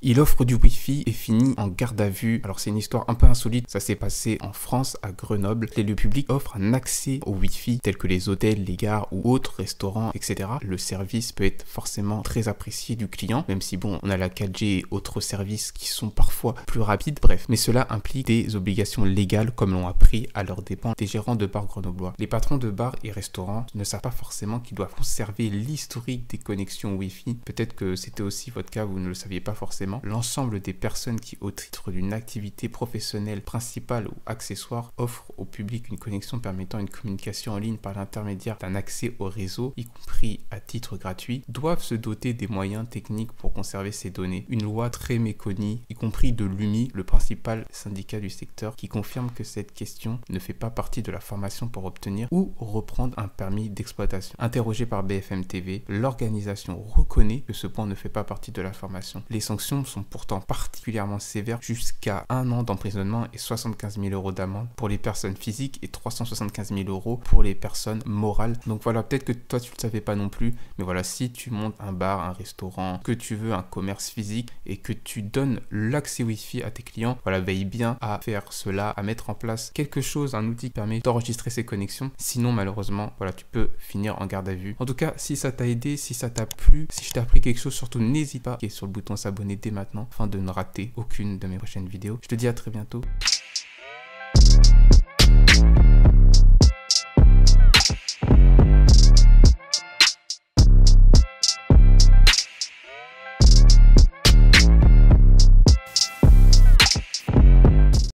Il offre du Wi-Fi et finit en garde à vue. Alors c'est une histoire un peu insolite, ça s'est passé en France, à Grenoble, et le public offre un accès au Wi-Fi, tel que les hôtels, les gares ou autres restaurants, etc. Le service peut être forcément très apprécié du client, même si bon, on a la 4G et autres services qui sont parfois plus rapides, bref. Mais cela implique des obligations légales, comme l'ont appris à leurs dépens des gérants de bars grenoblois. Les patrons de bars et restaurants ne savent pas forcément qu'ils doivent conserver l'historique des connexions Wi-Fi. Peut-être que c'était aussi votre cas, vous ne le saviez pas forcément. L'ensemble des personnes qui, au titre d'une activité professionnelle principale ou accessoire, offrent au public une connexion permettant une communication en ligne par l'intermédiaire d'un accès au réseau, y compris à titre gratuit, doivent se doter des moyens techniques pour conserver ces données. Une loi très méconnue, y compris de l'UMI, le principal syndicat du secteur, qui confirme que cette question ne fait pas partie de la formation pour obtenir ou reprendre un permis d'exploitation. Interrogé par BFM TV, l'organisation reconnaît que ce point ne fait pas partie de la formation. Les sanctions sont pourtant particulièrement sévères, jusqu'à 1 an d'emprisonnement et 75 000 € d'amende pour les personnes physiques et 375 000 € pour les personnes morales. Donc voilà, peut-être que toi tu ne le savais pas non plus, mais voilà, si tu montes un bar, un restaurant, que tu veux un commerce physique et que tu donnes l'accès Wi-Fi à tes clients, voilà, veille bien à faire cela, à mettre en place quelque chose, un outil qui permet d'enregistrer ces connexions. Sinon, malheureusement, voilà, tu peux finir en garde à vue. En tout cas, si ça t'a aidé, si ça t'a plu, si je t'ai appris quelque chose, surtout n'hésite pas à cliquer sur le bouton s'abonner dès maintenant afin de ne rater aucune de mes prochaines vidéos. Je te dis à très bientôt.